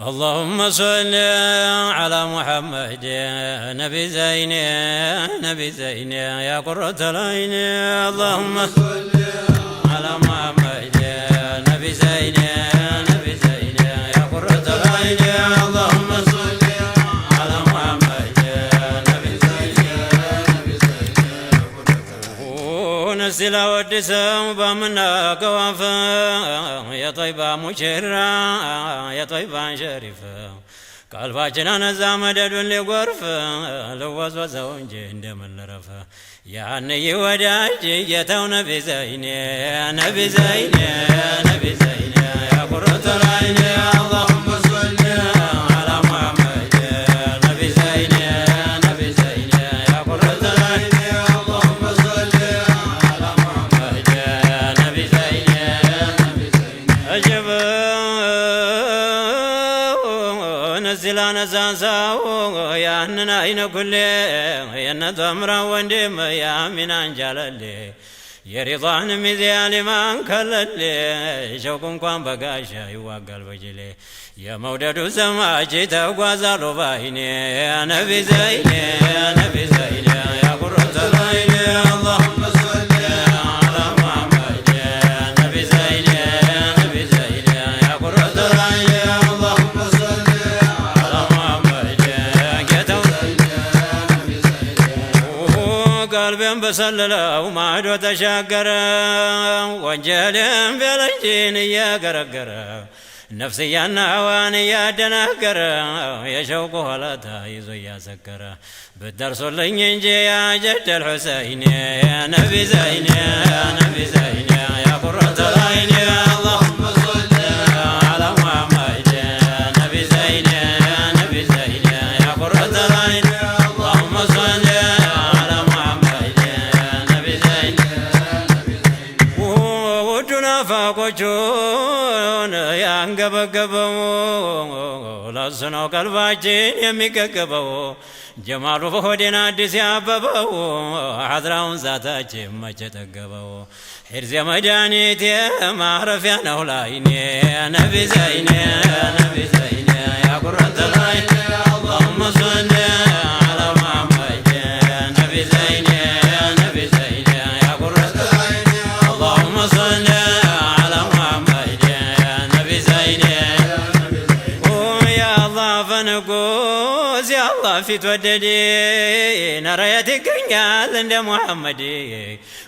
اللهم صل على محمد نبي زين نبي زين يا قرة العين اللهم صل على محمد نبي زين نبي زين يا قرة العين اللهم صل على محمد نبي زين نبي زين ونزل ودسم بمنا قوافا يا طيبة مشرة يا طيبة شريفة قلبنا نزا مدد لغرف لوز وزونج عندما رفا يا نبي وداج يتو نبي زين نبي زين نبي زين يا قرة العين اللهم صل على محمد نبي زين نبي زين يا قرة العين اللهم صل على محمد نبي زين نبي زين أجب نزلنا زانساو يا أننا إن كل يا نتمرا وندم يا من أنجللي يا رضان مذيال من كللي شوكم قام بقاشا يوقل وجلي يا مودد سماجي تقوازلو بايني يا نبي زين يا نبي زين يا قرة العين اللهم صل على محمد نبي زين نبي زين يا قرة العين اللهم صل قلبي بسلله وما تشاكر وانجلم بلجين يا قرقر نفسي انا واني يا دناكر يا شوق هلاتها يزو يا سكر بالدرس اللي يا جد الحسين يا نبي زين يا نبي زين يا قرة العين اللهم صل على محمد نبي زين يا نبي زين يا قرة العين اللهم صل فاقوچون ያንገበገበው ለስነው ቀልባችን የሚገገበው ጀማሉ በሆዴና አዲስ ያበበው ሐድራውን ዛታችን መቼ ጠገበው ሒርዝ መድኃኒቴ ማረፊያ ነው ላይኔ ነቢ ዘይኔ ነቢ ዘይኔ ያ ቁረተ ላይኔ اللهم صل على محمد ነቢ ዘይኔ ነቢ ዘይኔ ያ ቁረተ ላይኔ اللهم صل نقوز يا الله في توددي نرايتك قال عند محمد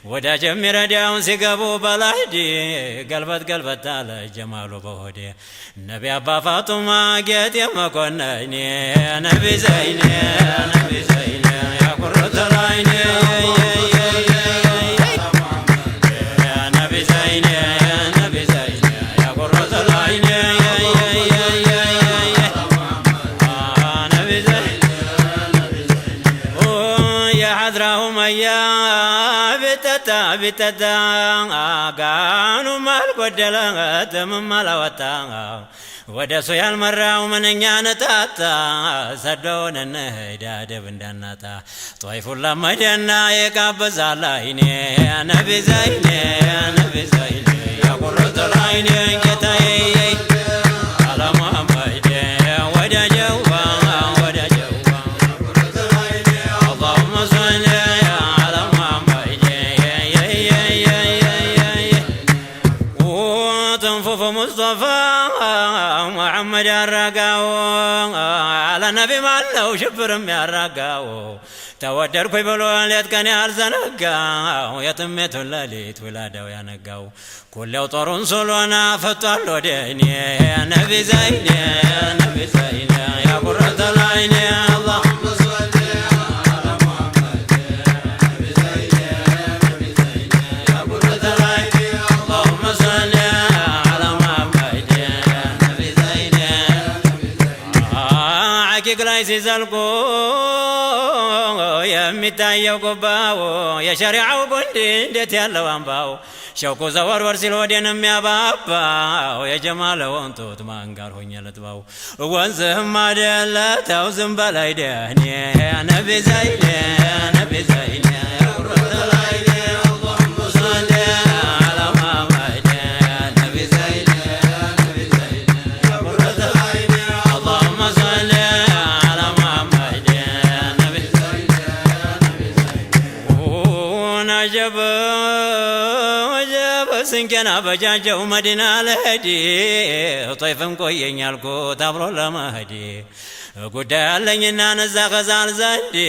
ودا جمير داون سيقبو بلاهدي قلبت على جمال بهدي نبي أبا فاطمة قيت يما كنا نبي زين نبي زين يا قرة العين نبي زين نبي زين يا قرة العين يا بتتا قانوا ما القدلا تمم لوتا ودسو يا المراو من نيانتا سدون النهدا دبندنتا طيف لما جنا يقبز عليني يا نبي زين يا نبي زين يا قرة العين كتاي على محمد ودا جوا ودا جوا اللهم صل مصطفى محمد الرقاو على النبي مالو شفرم يا الرقاو تودر كوي بلو ليت كان يالزنقاو يتميت الليت ولادو يا نقاو كل طرون صلونا فتولو ديني يا نبي زين يا نبي زين يا قرة العين اللهم صل على محمد نبي زين نبي زين يا قرة العين اللهم صل كلاي سيزلقو يا متايو قباو يا شريعو قندي ديت يالو انباو شوكو زوار ورسل ودينم يا باباو يا جمال وانتو تمانقار هوني لتباو وانزهم ما دلتاو زنبالاي دهني يا نبي زين يا نبي زين يا قرة العين اللهم صل على محمد نبي زين يا نبي زين يا قرة العين سنكنا بجاجة ومدينة لهدي طيفن كوين يالكو تابرو لمهدي قد لنا نزا غزال زندي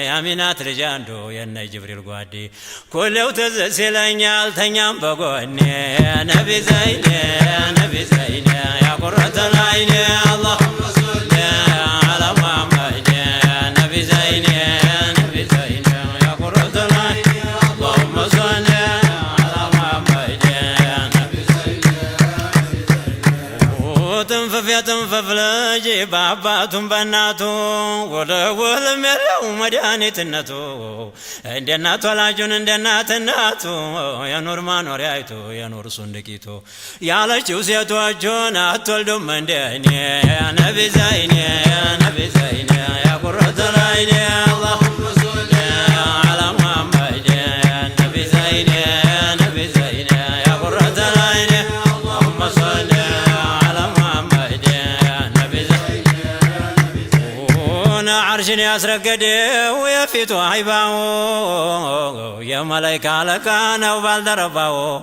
يا مينات رجاندو يا جبريل قوادي كل وتزسي لنيال تنيام بقوني يا نبي زيني يا نبي زيني يا قرة العين اللهم صل على محمد يا نبي زيني يا نبي زيني يا قرة العين اللهم صل على محمد يا نبي زيني وتنفف يا تنفف لجي باباتهم بناتو ولم يروا مدانيتنتو عند الناتو لاجون عند الناتو يا نور ما نور يايتو يا نور صندقيتو يا لجو سيتو جون اتولدم مندني يا نبي زيني يا نبي زيني يا قرة العين اللهم صل على محمد يا نبي زيني يا نبي زيني يا قرة العين اللهم صل عرشن يسرقدي ويفيتو عيباو يا ملايكة لكانا وبالدرباو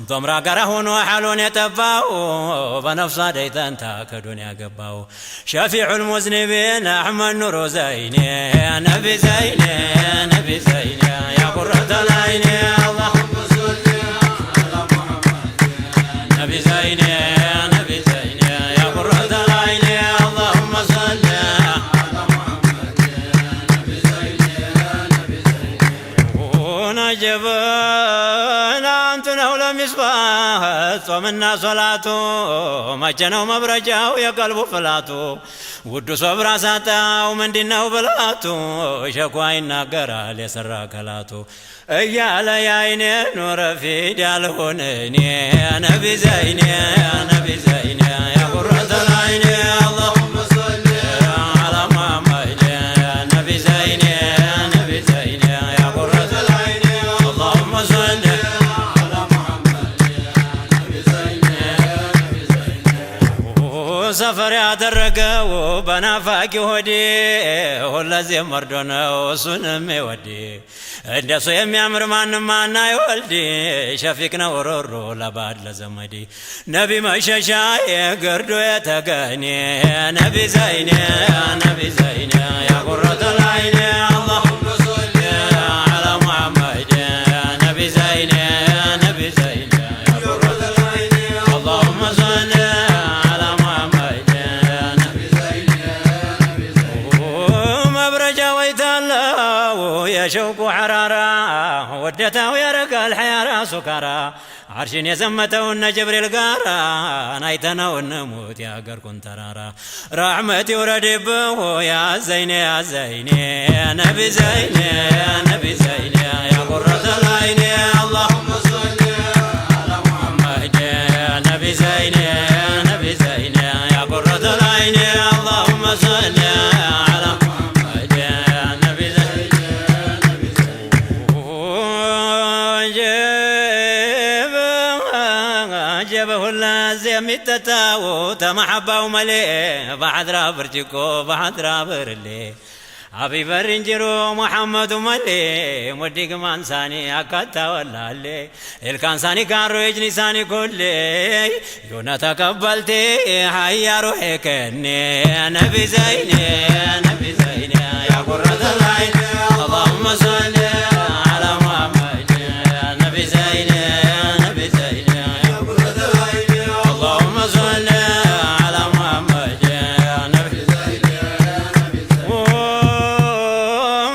ضمرا قرهون وحالون يتباو بنفسا ديتانتا كدنيا قباو شفيع المذنبين أحمد نور زيني يا نبي زيني يا نبي زيني يا قرة العين اللهم صل على محمد يا نبي زيني يا نبي زيني يا قرة العين اللهم صل جبنا أنتنا ولا مصباح صومنا صلاته ما جنوا مبرجاو يا قلبو فلاتو ودو صبر ساتا ومن دينا وبلاتو شكواي ناقرا لسرا كلاتو يا ليايني نور في دالهونني يا نبي زيني يا نبي زيني يا قرة العين اللهم صل على محمد يا نبي زيني يا نبي زيني يا قرة العين اللهم صل على محمد يا نبي زيني يا نبي زيني سفر يادرقوا بنافاكي ودي والذي مردنا وسنم ودي እንደሱ የሚያምር ማንም ማና ይወልድ ሸፊቅና ወሮሮ ለባድ ለዘመዲ ነቢ መሸሻ የገርዶ የተገኘ ነቢ ዘይኔ ነቢ ዘይኔ ያ ቁረተ العين اللهم صل على محمد نبي زين نبي زين يا قرة العين اللهم صل على محمد نبي زين نبي زين مبرجة ويتالله يا شوق حرارة ودته يا رجال حيارة سكرة عرشين يزمته جبريل قارا نايتنا ونموت يا قركن ترارا رحمتي وردبه يا زين يا زين يا نبي زين يا نبي زين يا قرة العين اللهم صل على محمد يا نبي زين يا نبي زين يا قرة العين اللهم صل على محمد يا نبي زين يا نبي زين جبه اللازم يتتاو تمحبه ومليه بحضرة برجكو بحضرة برلي أبي برنجرو محمد ملي مديك مانساني أكتا ولا لي الكانساني كارو يجني ساني كلي يونا تقبلتي حيا روحي كني نبي زيني نبي زيني يا قرة العين اللهم صل على محمد نبي زيني نبي زيني يا قرة العين اللهم صل على محمد نبي زيني نبي زيني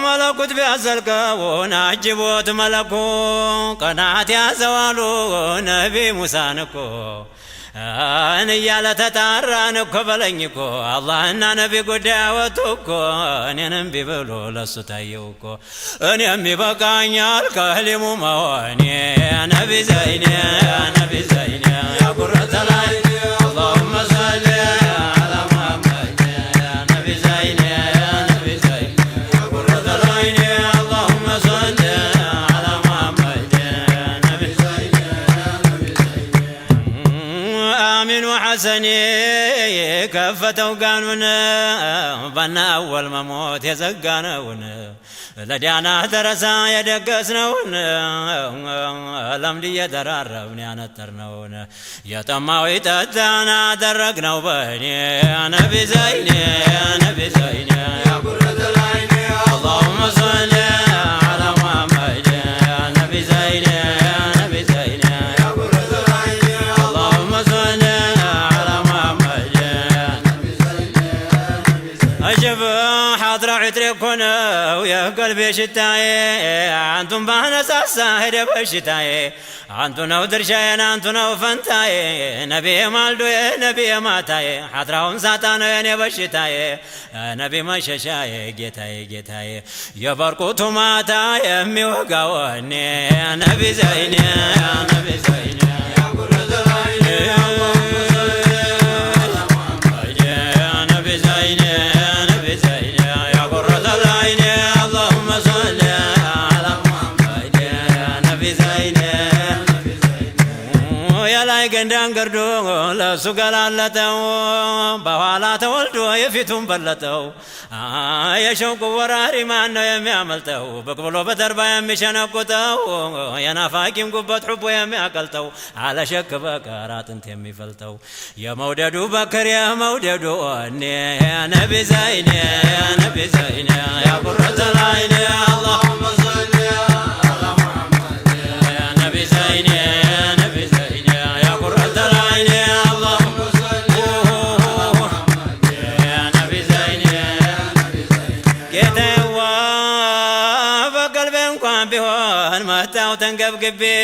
ملكوت بأزلقون عجبوت ملكو قناعت يا زوالو نبي موسى نكو أنا تتعرانكو بلنكو الله أنا نبي قدعوتكو أنا نبي بلو لستايوكو أنا أمي بقاني الكهلم مواني نبي زيني نبي زيني يا قرة العين اللهم صل على محمد نبي زيني نبي زيني يا قرة العين اللهم صل على محمد نبي زيني نبي زيني آمين وحسني كفة توقانون بنا أول مموت يزقانون لديانا درسا يدقسنون لم لي يدراربني أنا ترنون يتماوي تتانا درقنا وبيني أنا بزيني أنا بزيني يا قرة العين اللهم صل على محمد يا نبي زيني يا نبي زيني يا قرة العين اللهم صل على محمد يا نبي زيني يا نبي زيني أجب حاضر عتركنا ويا قلبي شتاي أنتم بهنا ساساهر بشتاي أنتم ودرشين أنتم وفنتاي نبي مالدو نبي ماتاي حضرهم ساتانو يا بشتاي نبي مششاي جيتاي جيتاي يبرقوتو ماتاي أمي وقاوني نبي زيني يا نبي زيني يا قرة العين يا نبي زيني يا نبي زيني يا قرة العين اللهم صل على محمد يا نبي زيني يا قندان قردو لسوقال اللتو بوالا تولدو يفيتون بلتو يا شوق وراري ما انو يمي عملتو بقبلو بتربا يمي شنقتو يا نافاكيم قبت حبو يمي اقلتو على شك بكارات انت يمي فلتو يا موددو بكر يا موددو اني يا نبي زيني يا نبي زيني يا قرة العين اللهم صل على محمد يا نبي زيني يا نبي زيني يا قرة العين اللهم صل على محمد يا نبي زيني يا نبي زيني كتوا بقلبي انكم بهون مهتاو تنقبقبي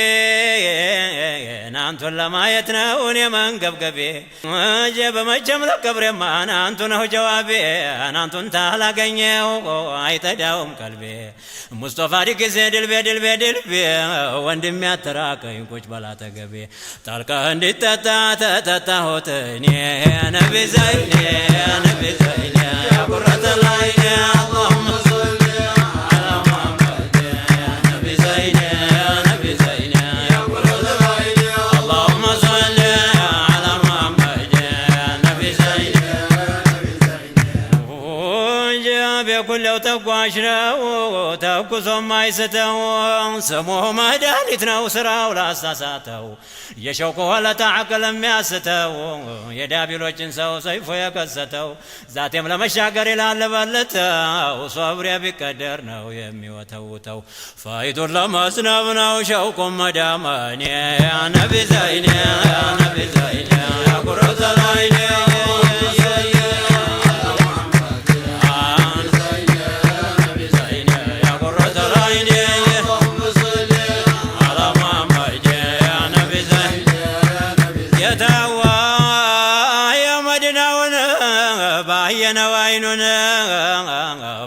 نانتو لما يتناون يمن قبقبي جيب مجم لقبر ما نانتو نهو جوابي نانتو انتهلا قنيو ايتداوم قلبي مصطفى ديك زيد البي وندم يتراك ينكوش بلا تقبي تالك هندي تتا هوتني يا نبي زيني يا نبي زيني يا قرة العين اللهم صل على محمد يا نبي زيني يا نبي زيني يا قرة العين اللهم صل على محمد يا نبي زيني يا نبي زيني جاب كل تقوى عشرة تقوى ثم يستو سموه مدانيتنا وسرا ولا ساساتو يشوكو ولا تعقل مياستو يدابي لوجن سو سيفو يكستو ذاتيم لمشاقر الى لبلتو صبري بقدر نو يمي وتوتو فايدو لما سنبنا وشوكو مداماني يا نبي زيني يا نبي زيني يا قرة العين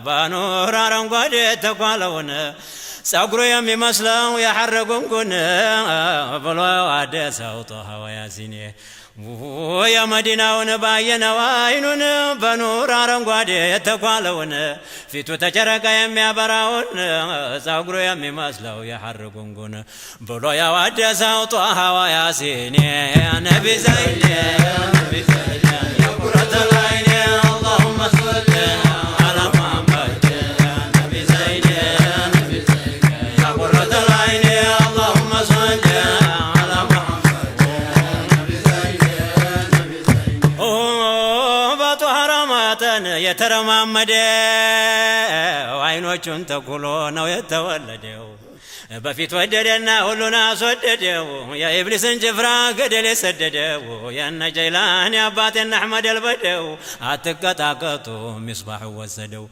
بانور አረንጓዴ ተኳለውን ጸጉሩ የሚመስለው ያሐረጉንጉን ብሎ አደሰው ጦሃው ያሲኔ يا مدينة باينة وعينون بنور አረንጓዴ የተኳለውን ፊቱ ተጨረቀ የሚያበራውን ጸጉሩ የሚመስለው የሐረጉንጉን ብሎ ያዋደሰው ጦሃው ያሲኔ ያ ነቢ ዘይኔ ያ ነቢ ዘይኔ ያ ቁረተ العين اللهم صل على محمد يا نبي زيني يا نبي زيني يا قرة العين اللهم صل على محمد يا نبي زيني يا نبي زيني بطهرمات يترممد وعينوچن تكلو ነው የተወለደው በፊት ወደደና ሁሉን አስወደደው የኢብሊስን ጭፍራ ገደል የሰደደው የነ ጀይላን አባቴና አህመድ አልበደው አትቀጣቀጡ ሚስባህ ወሰደው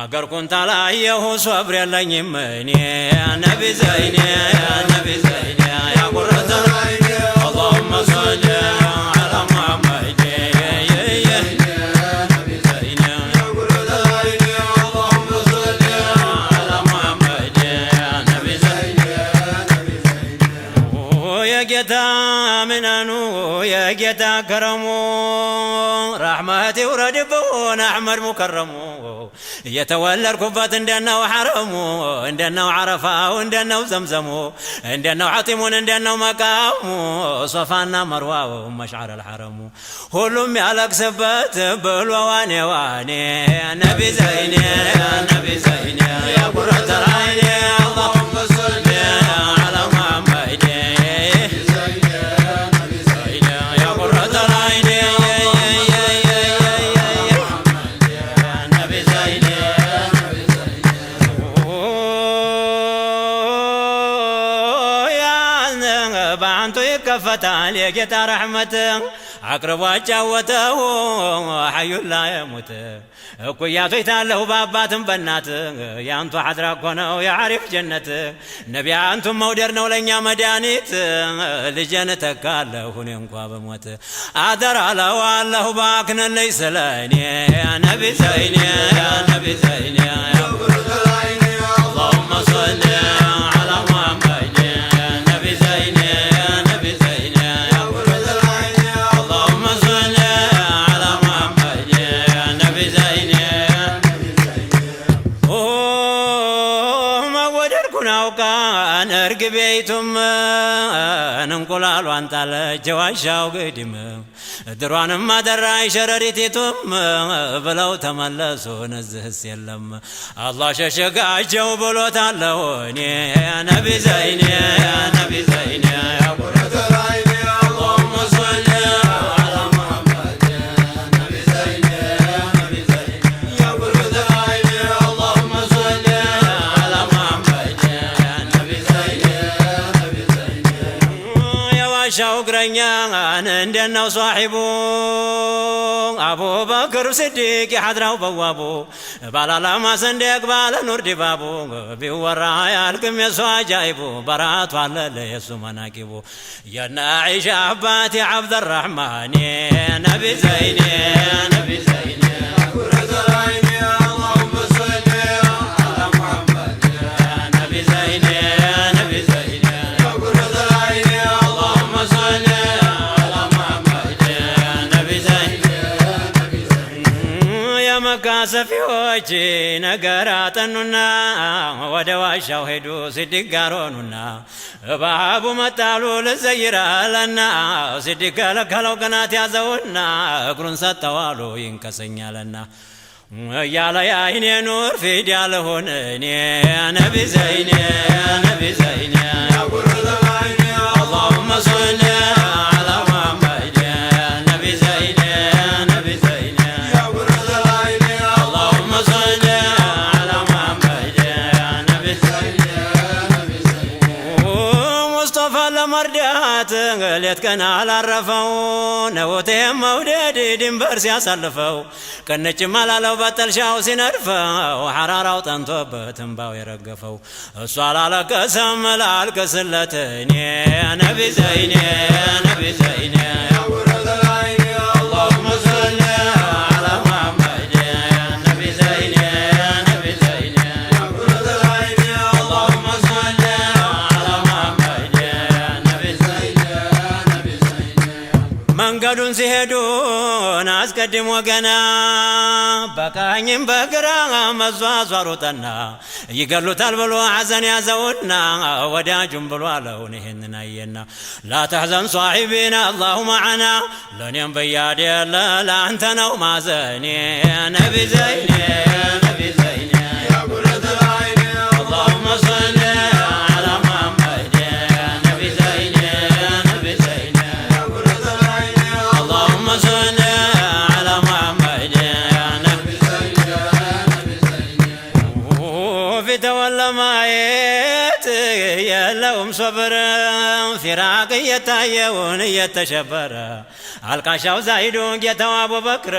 አገር ኩንታ ላይ ሶብር የለኝም እኔ ያ ነቢ ዘይኔ ያ ነቢ ዘይኔ ያ ቁረተ العين اللهم صل على محمد يا نبي زيني يا قرة العين اللهم صل على محمد يا نبي زيني يا ጌታ ምናኑ የጌታ ከረሙ رحمتي وردبون أحمد مكرمو يتولى كفات عندنا وحرمو عندنا وعرفة وعندنا وزمزمو عندنا وعطيمون عندنا ومقامو صفانا مروة ومشعر الحرم هلوم يالك سبت بالواني واني نبي زيني يا نبي زيني يا قرة العين اللهم صل على محمد يا قرة العين نبي زيني يا بانتو يكفت عليك يا رحمته أقربوا جاوته حي لا يموت كوياتو يتالو باباتم بنات يا أنتو حضركونو يعرف جنة نبي أنتم مودرنا ولنيا مدانيت لجنتك الله هنينكوا بموت أدر على والله باكنا ليس لاني يا نبي زيني يا نبي زيني يا برد العين اللهم صل على محمد يا نبي زيني يا نبي زيني يا برد العين اللهم صل على محمد يا نبي زيني ما ودركنا وكان ارقبيتم ننقلال وانتال جواشاو قدم دروان ما دراي شرريتيتم بلو تملسوا نزه السلم الله ششقاجو بلو تالوني يا نبي زيني يا نبي زيني يا قرة العين اللهم صل على محمد يا نبي زيني يا نبي زيني يا قرة العين اللهم صل على محمد يا نبي زيني يا نبي زيني يا واشاو قرنيا عندنا صاحبو أبو بكر صديق حضره بوابو بالا ما صندق بالا نور دبابو بيورا يالكم يسوع جايبو برات ولا ليسو مناكبو يا نعيش أباتي عبد الرحمن يا نبي زيني يا نبي زيني يا قرة العين اللهم صل على محمد يا نبي زيني يا نبي زيني يا قرة العين اللهم صل على محمد يا نبي زيني يا مكاسف يوجي نقراتننا ودواشاو هدو صدق قاروننا بابو متالو لزيرا لنا صدق لك لو قنات يازونا قرن ستوالو ينكسنيا لنا يا لا يا عيني نور في ديالهن يا نبي زيني يا نبي زيني يا قرة العين اللهم صل على محمد يا نبي زيني يا نبي زيني يا قرة العين اللهم صل على محمد يا نبي زيني يا نبي زيني مصطفى لمردات قلت كان على الرفون نوتهم مودد دنبر سياسلفو كنج مالالو بتلشاو سنرفو حرارة وطنطوب تنباو يرقفو الصلاة لك سمل الكسلتني يا نبي زيني يا نبي زيني يا قرة العين اللهم صل على محمد يا نبي زيني يا نبي زيني يا قرة العين اللهم صل على محمد يا نبي زيني يا نبي زيني من قدون سيهدون أسكدم وقنا بكاين بقرا مزوازروتنا يقلو تلبلو حزن يا زودنا وداجم بلوالو نهننا ينا لا تحزن صاحبنا الله معنا لن ينبيادي لا أنتنا وما زيني يا نبي زيني يا نبي زيني يا قرة العين اللهم صل على محمد يا نبي زيني يا نبي زيني يا قرة العين اللهم صل على محمد يا نبي زيني يا نبي زيني وفي تولى مايت يا لهم صبر فراق يتايون يتشبر القاشاو زايدون يتوا أبو بكر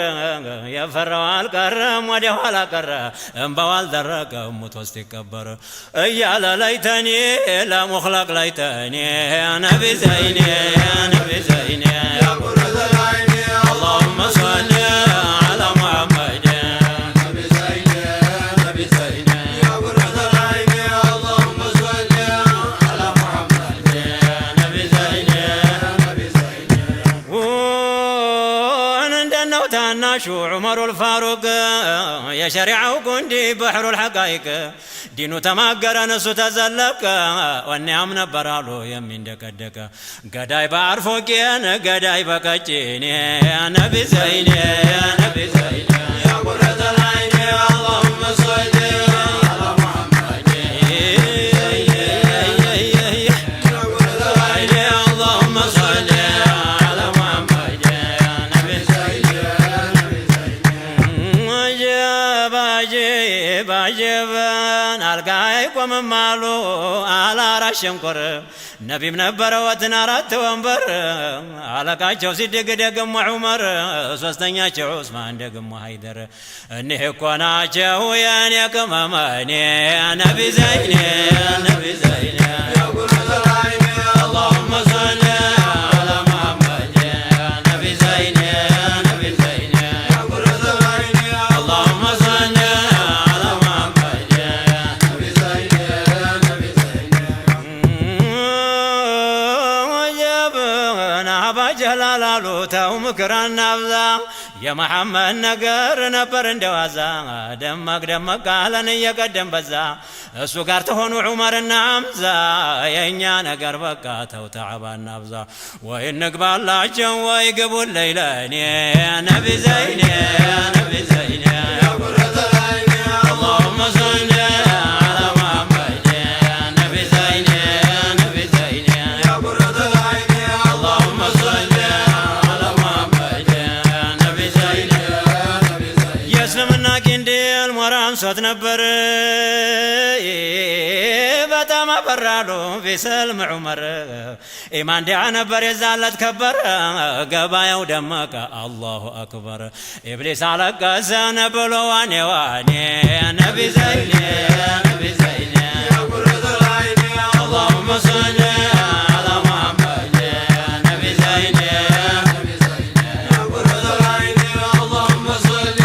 يفروا الكرم وديوا الكرم انبوال درك متوسط كبر يا ليتني لا مخلق ليتني يا نبي زيني يا نبي زيني يا قرة العين اللهم صل على محمد يا نبي زيني يا نبي زيني يا قرة العين اللهم صل على محمد يا نبي زيني يا نبي زيني الفاروق يا شريعة وقندي بحر الحقائق دينو تماقر نسو تزلق والنعم نبرالو يمين دكدك قداي بعرفوك يا قداي بكتيني يا نبي زيني يا نبي زيني يا قرة العين اللهم صل على محمد يا قرة العين اللهم صل على محمد يا نبي زيني يا نبي زيني عجب عجيب عجب አልጋይቆም ማሉ አላራሸንቆር ነቢም ነበረ ወትናራት ወንበር አለቃቸው ሲደገደገም ዑመር ሶስተኛቸው ዑስማን ደግሞ ሃይደር እነሆ እኮ ናቸው የኔ ቅመማኔ ነቢ ዘይኔ ነቢ ዘይኔ ያ ቁርአን አይኔ اللهم صل على محمد ነቢ ዘይኔ ነቢ ዘይኔ ያ ቁርአን አይኔ اللهم صل ተው ምክራና አብዛ የመሐመድ ነገር ነበር እንደዋዛ ደመቅ ደመቅ አለን እየቀደም በዛ እሱ ጋር ተሆኑ ዑመርና ሐምዛ የኛ ነገር በቃ ተው ተዓባና አብዛ ወይ እንግባላቸው ወይ ግቡን ለይለኔ ነቢ ዘይኔ ነቢ ዘይኔ ያ ቁርአን አይኔ اللهم صل على محمد ነቢ ዘይኔ ነቢ ዘይኔ ያ ቁርአን አይኔ اللهم صل ሶት ነበር በጣም አፈራሉ ቢሰልም ዑመር ኢማን ዲያ ነበር የዛለት ከበር ገባያው ደመቀ አላሁ አክበር ኢብሊስ አለቀሰ ነብሎ ዋኔ ዋኔ ነቢ ዘይኔ ነቢ ዘይኔ ያ ቁርአን አይኔ اللهم صل على محمد ነቢ ዘይኔ ነቢ ዘይኔ ያ ቁርአን አይኔ اللهم صل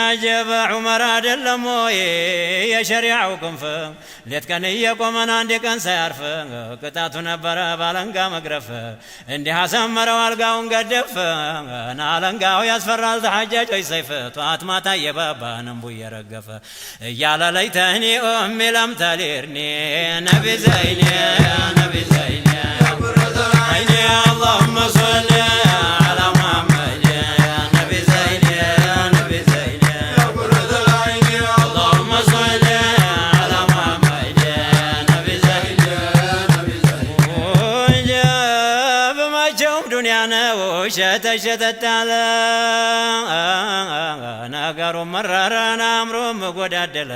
عجب عمر አይደለም ወይ የሸሪዓው ክንፍ ሌት ቀን እየቆመን አንድ ቀን ሳያርፍ ቅጣቱ ነበረ ባለንጋ መግረፍ እንዲህ አሰመረው አልጋውን ገደፍ አለንጋው ያስፈራል ተሐጃጆች ሰይፍ ጧት ማታ እየባባን እንቡ እየረገፈ እያለ ለይተኒ ኡሚ ለም ተሊርኒ ነቢ ዘይኔ ነቢ ዘይኔ ያ ቁርአን አይኔ اللهم صل على محمد ነቢ ዘይኔ ሸተሸተታለ ነገሩ መረረና አምሮም ጎዳደለ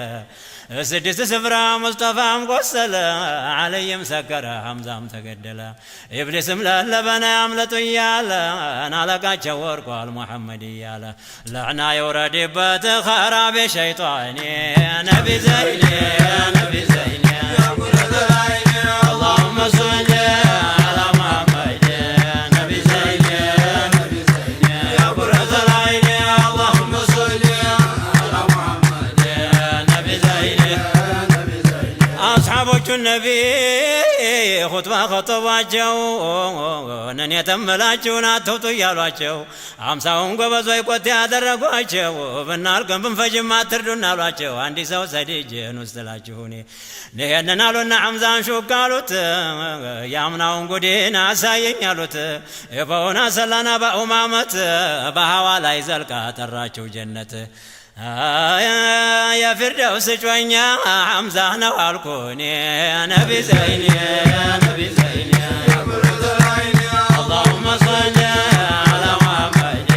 ስድስት ስፍራ ሙስጠፋም ቆሰለ አለይም ሰከረ ሐምዛም ተገደለ ኢብሊስም ለለበና ያምለጡ እያለ አለቃቸው ወርቋል ሙሐመድ እያለ ለዕና የወረደበት ኸራቤ ሸይጣኔ ነቢ ዘይኔ ነቢ ዘይኔ ያ ቁርአን አይኔ اللهم صل على محمد ነቢ ዘይኔ ነቢ ዘይኔ ያ ቁርአን አይኔ اللهم صل على محمد ነቢ ዘይኔ أصحاب النبي خطبة خطباتቸው እኔ ተመላችሁን አትውጡ እያሏቸው አምሳውን ጎበዞች ቆት ያደረጓቸው ብናልቅም ብንፈጅም አትርዱን አሏቸው አንዲ ሰው ሰዲጅን ውስጥላችሁኔ ይሄንን አሉና ሐምዛን ሹክ አሉት ያምናውን ጉዴን አሳየኝ አሉት በሆነ ሰላና በኡማመት በሐዋ ላይ ዘልቃ ጠራቸው ጀነት يا فردوس ጮኛ ሐምዛ ነው አልኩኝ ነቢ ዘይኔ ነቢ ዘይኔ ያ ቁርአን አይኔ اللهم صل على محمد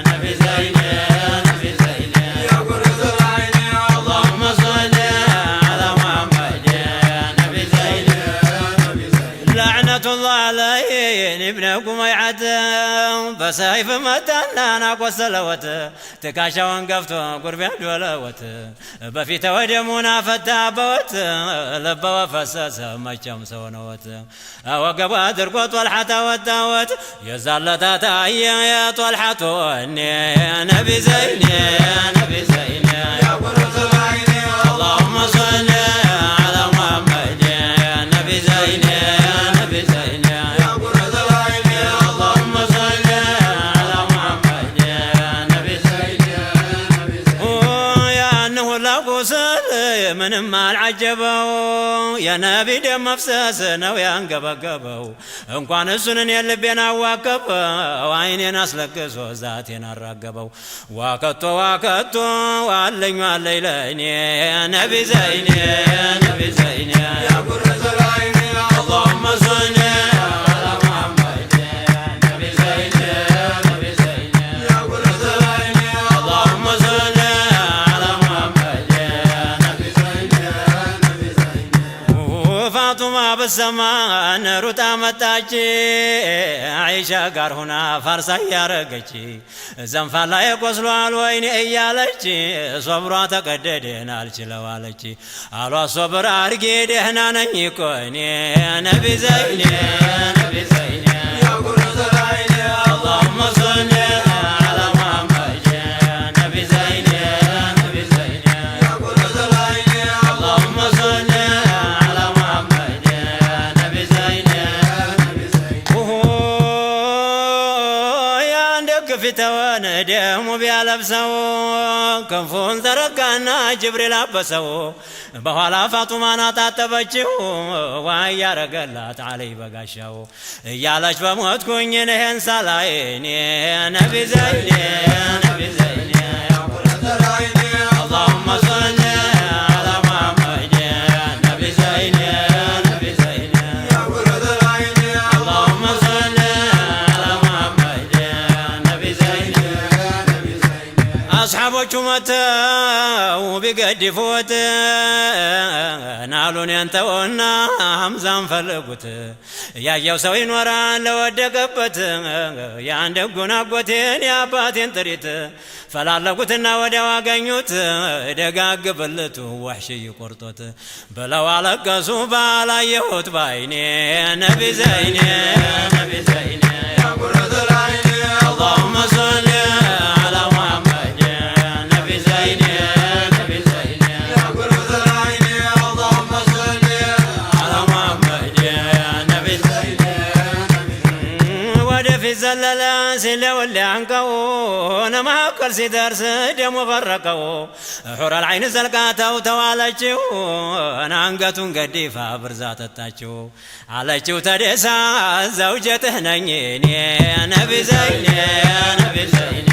ነቢ ዘይኔ ነቢ ዘይኔ ያ ቁርአን አይኔ اللهم صل على محمد ነቢ ዘይኔ ነቢ ዘይኔ لعنة الله عليه ابنكم يعد በሰይፍ መታና ቆሰለወት ትካሻውን ገፍቶ ጉርቢያ ዶለወት በፊት ወደሙና ፈታበወት ለበወ ፈሰሰ መቸም ሰው ነውት ወገባ አድርጎ ጦልሐታ ወጣወት የዛለታ ታየ የጦልሐቱ ነቢ ዘይኔ ነቢ ዘይኔ ያ ቁርአን ረሱል ምንም አልዓጀበው የነቢ ደም መፍሰስ ነው ያንገበገበው እንኳን እሱን እኔ ልቤን አዋከበው አይኔን አስለቅሶ ዛቴን አራገበው ዋከቶ ዋከቶ ዋለኝ ዋለኝ ለእኔ ነቢ ዘይኔ ነቢ ዘይኔ ያጉረዘ ላይኔ اللهم صل على محمد نبي زين نبي زين يا قرة العين اللهم صل على محمد نبي زين نبي زين فاطمة بالزمان روتا متاجي عيشة قرهنا فرصة يارقجي زنفال لا يقصلوا الوين ايالجي صبرا تقددين الجلوالجي على صبر ارقيد احنا نيكوني نبي زين نبي زين يا قرة العين اللهم صل على محمد نبي زين نبي زين يا قرة العين اللهم صل على محمد نبي زين نبي زين يا عندك في توان دم بيلبسو كنفون زرقنا جبريل لبسو በኋላ ፋጡማን አጣጠበችው ዋይ ያረገላት አለይ በጋሻው እያለች በሞትኩኝ ነህን ሳላይ እኔ ነቢ ዘይኔ ነቢ ዘይኔ ያ ቁረተ ዐይኒ اللهم صل على محمد نبي زين نبي زين يا قرة العين اللهم صل على محمد نبي زين نبي زين أصحابك متوا بيقدفوت ናሉን ያንተውና ሐምዛን ፈለጉት ያየው ሰው ይኖራል ለወደቀበት ያን ደጉን አጎቴን የአባቴን ጥሪት ፈላለጉትና ወዲያው አገኙት ደጋግ ብልቱ ወሕሽይ ቆርጦት ብለው አለቀሱ ባላየሁት ባይኔ ነቢ ዘይኔ ነቢ ዘይኔ ያ ቁረተ ዐይኒ اللهم صل على محمد نبي زين نبي زين يا قرة العين اللهم صل على محمد نبي زين ودفي زللا سلو اللي عنقو انا معقل سيدرس دم فرقو حور العين زلقاته وتوالجو انا عنقتون قديفة برزات التاجو عليجو تدسا زوجته نيني نبي زين نبي زين